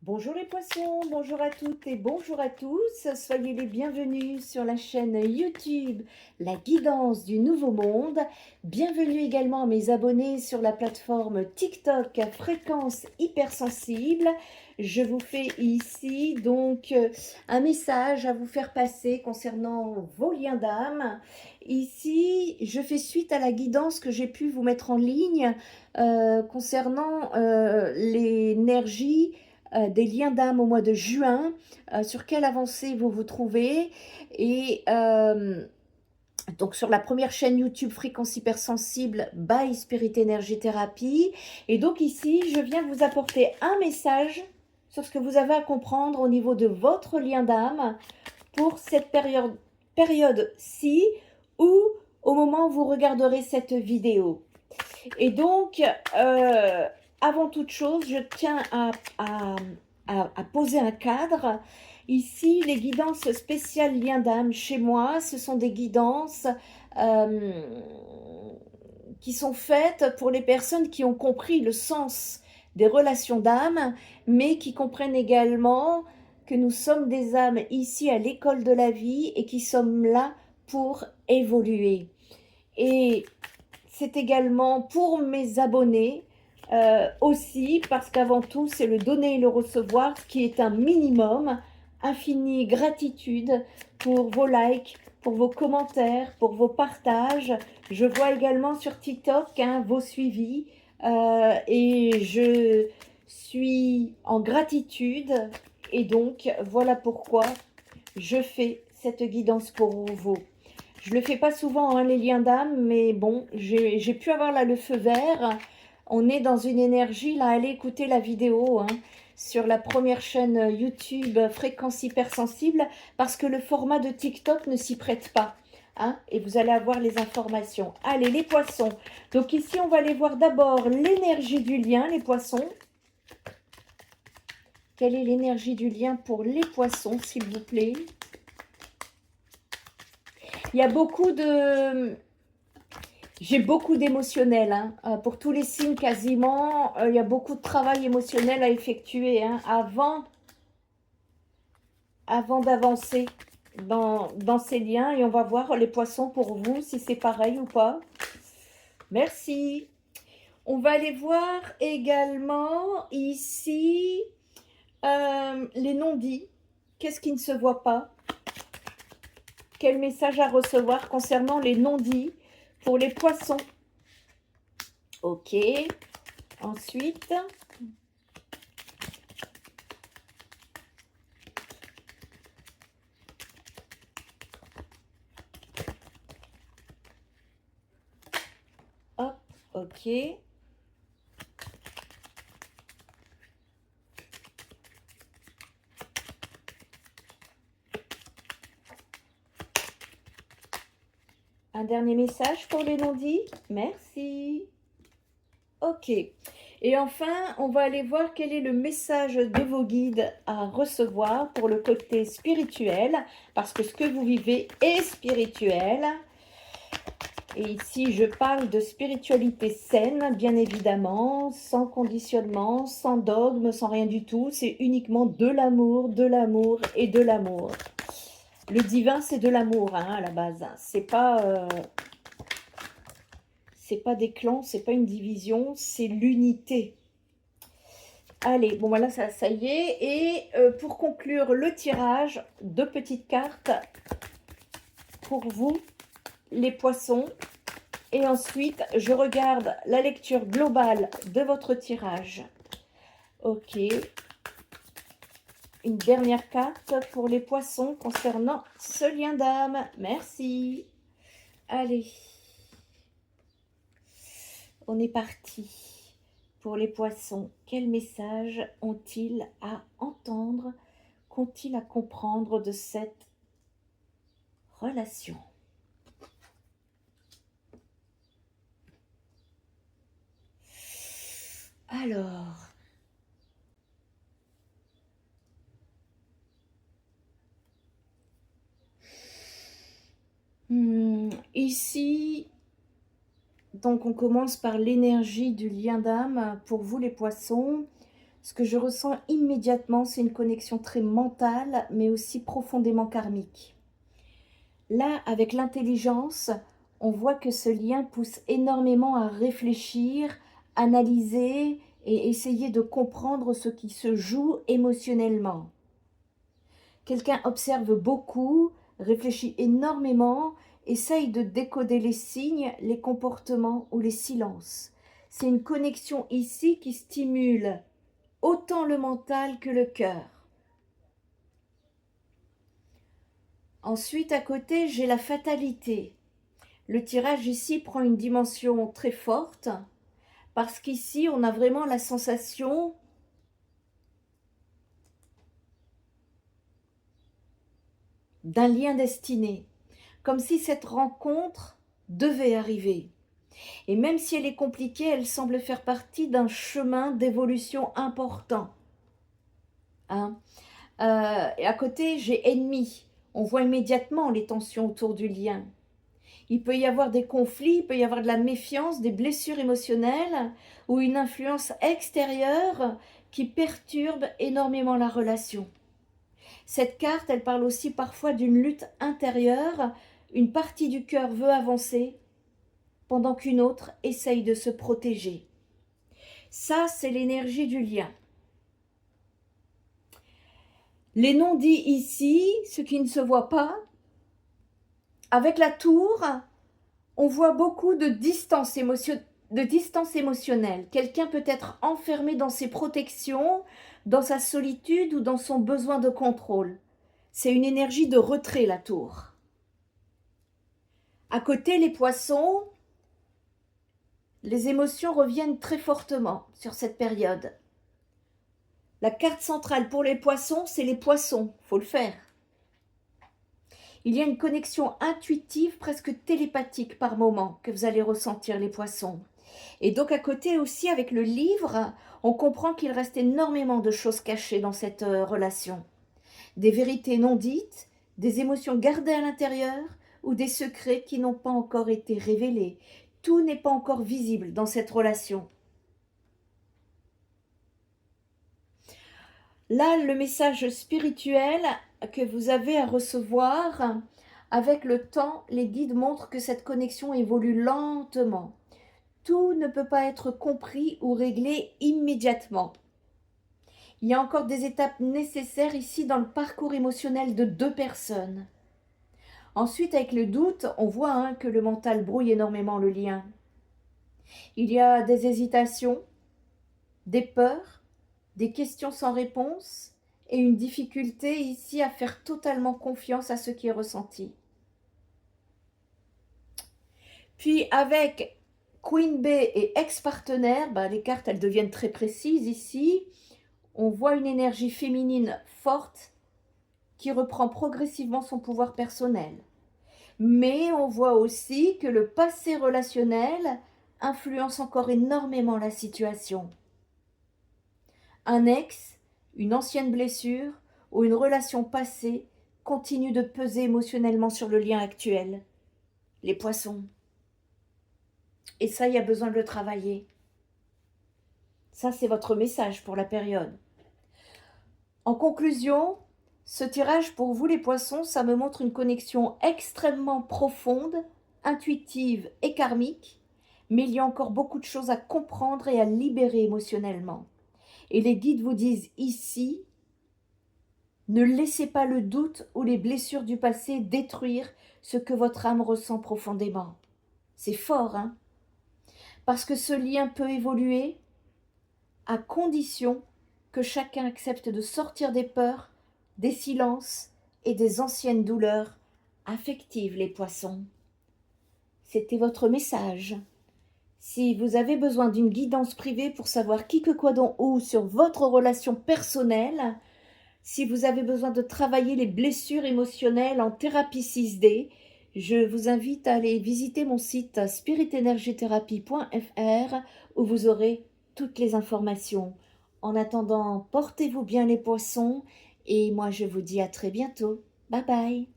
Bonjour les poissons, bonjour à toutes et bonjour à tous. Soyez les bienvenus sur la chaîne YouTube La Guidance du Nouveau Monde. Bienvenue également à mes abonnés sur la plateforme TikTok Fréquence Hypersensible. Je vous fais ici donc un message à vous faire passer concernant vos liens d'âme. Ici, je fais suite à la guidance que j'ai pu vous mettre en ligne concernant l'énergie des liens d'âme au mois de juin, sur quelle avancée vous vous trouvez. Et donc sur la première chaîne YouTube Fréquence Hypersensible by Spirit Energy Therapy. Et donc ici, je viens vous apporter un message sur ce que vous avez à comprendre au niveau de votre lien d'âme pour cette période-ci ou au moment où vous regarderez cette vidéo. Et donc, avant toute chose, je tiens à poser un cadre. Ici, les guidances spéciales liens d'âme chez moi, ce sont des guidances euh, qui sont faites pour les personnes qui ont compris le sens des relations d'âme, mais qui comprennent également que nous sommes des âmes ici à l'école de la vie et qui sommes là pour évoluer. Et c'est également pour mes abonnés aussi, parce qu'avant tout, c'est le donner et le recevoir, ce qui est un minimum. Infinie gratitude pour vos likes, pour vos commentaires, pour vos partages. Je vois également sur TikTok vos suivis et je suis en gratitude. Et donc, voilà pourquoi je fais cette guidance pour vous. Je le fais pas souvent, les liens d'âme, mais bon, j'ai pu avoir là le feu vert. On est dans une énergie, là, allez écouter la vidéo sur la première chaîne YouTube Fréquence Hypersensible, parce que le format de TikTok ne s'y prête pas. Et vous allez avoir les informations. Allez, les poissons. Donc ici, on va aller voir d'abord l'énergie du lien, les poissons. Quelle est l'énergie du lien pour les poissons, s'il vous plaît? Il y a beaucoup de... J'ai beaucoup d'émotionnel, pour tous les signes quasiment. Il y a beaucoup de travail émotionnel à effectuer avant d'avancer dans ces liens. Et on va voir les poissons pour vous, si c'est pareil ou pas. Merci. On va aller voir également ici les non-dits. Qu'est-ce qui ne se voit pas? Quel message à recevoir concernant les non-dits pour les poissons? Ok. Ensuite, hop, ok. Un dernier message pour les non-dits. Merci. Ok. Et enfin, on va aller voir quel est le message de vos guides à recevoir pour le côté spirituel, parce que ce que vous vivez est spirituel. Et ici, je parle de spiritualité saine, bien évidemment, sans conditionnement, sans dogme, sans rien du tout. C'est uniquement de l'amour et de l'amour. Le divin, c'est de l'amour, à la base. C'est pas des clans, c'est pas une division, c'est l'unité. Allez, bon voilà, ça y est. Et pour conclure le tirage, deux petites cartes pour vous, les poissons. Et ensuite, je regarde la lecture globale de votre tirage. Ok. Une dernière carte pour les poissons concernant ce lien d'âme. Merci. Allez. On est parti. Pour les poissons, quel message ont-ils à entendre? Qu'ont-ils à comprendre de cette relation? Alors, ici, donc on commence par l'énergie du lien d'âme. Pour vous les poissons, Ce que je ressens immédiatement, c'est une connexion très mentale, mais aussi profondément karmique. Là, avec l'intelligence, on voit que ce lien pousse énormément à réfléchir, analyser et essayer de comprendre ce qui se joue émotionnellement. Quelqu'un observe beaucoup, réfléchit énormément, essaye de décoder les signes, les comportements ou les silences. C'est une connexion ici qui stimule autant le mental que le cœur. Ensuite, à côté, j'ai la fatalité. Le tirage ici prend une dimension très forte parce qu'ici, on a vraiment la sensation d'un lien destiné, comme si cette rencontre devait arriver. Et même si elle est compliquée, elle semble faire partie d'un chemin d'évolution important. Hein. Et à côté, j'ai ennemi. On voit immédiatement les tensions autour du lien. Il peut y avoir des conflits, il peut y avoir de la méfiance, des blessures émotionnelles ou une influence extérieure qui perturbe énormément la relation. Cette carte, elle parle aussi parfois d'une lutte intérieure. Une partie du cœur veut avancer pendant qu'une autre essaye de se protéger. Ça, c'est l'énergie du lien. Les non-dits ici, ce qui ne se voit pas, avec la tour, on voit beaucoup de distance émotionnelle. Quelqu'un peut être enfermé dans ses protections, dans sa solitude ou dans son besoin de contrôle. C'est une énergie de retrait, la tour. À côté, les poissons, les émotions reviennent très fortement sur cette période. La carte centrale pour les poissons, c'est les poissons, il faut le faire. Il y a une connexion intuitive, presque télépathique par moment, que vous allez ressentir, les poissons. Et donc à côté aussi, avec le livre, on comprend qu'il reste énormément de choses cachées dans cette relation. Des vérités non dites, des émotions gardées à l'intérieur ou des secrets qui n'ont pas encore été révélés. Tout n'est pas encore visible dans cette relation. Là, le message spirituel que vous avez à recevoir, avec le temps, les guides montrent que cette connexion évolue lentement. Tout ne peut pas être compris ou réglé immédiatement. Il y a encore des étapes nécessaires ici dans le parcours émotionnel de deux personnes. Ensuite, avec le doute, on voit que le mental brouille énormément le lien. Il y a des hésitations, des peurs, des questions sans réponse et une difficulté ici à faire totalement confiance à ce qui est ressenti. Puis avec Queen Bee et ex-partenaire, les cartes elles deviennent très précises ici. On voit une énergie féminine forte qui reprend progressivement son pouvoir personnel. Mais on voit aussi que le passé relationnel influence encore énormément la situation. Un ex, une ancienne blessure ou une relation passée continue de peser émotionnellement sur le lien actuel. Les poissons. Et ça, il y a besoin de le travailler. Ça, c'est votre message pour la période. En conclusion, ce tirage pour vous les poissons, ça me montre une connexion extrêmement profonde, intuitive et karmique, mais il y a encore beaucoup de choses à comprendre et à libérer émotionnellement. Et les guides vous disent ici, ne laissez pas le doute ou les blessures du passé détruire ce que votre âme ressent profondément. C'est fort, hein? Parce que ce lien peut évoluer à condition que chacun accepte de sortir des peurs, des silences et des anciennes douleurs affectives, les poissons. C'était votre message. Si vous avez besoin d'une guidance privée pour savoir qui que quoi dont où sur votre relation personnelle, si vous avez besoin de travailler les blessures émotionnelles en thérapie 6D, je vous invite à aller visiter mon site spiritenergiethérapie.fr où vous aurez toutes les informations. En attendant, portez-vous bien les poissons et moi je vous dis à très bientôt. Bye bye.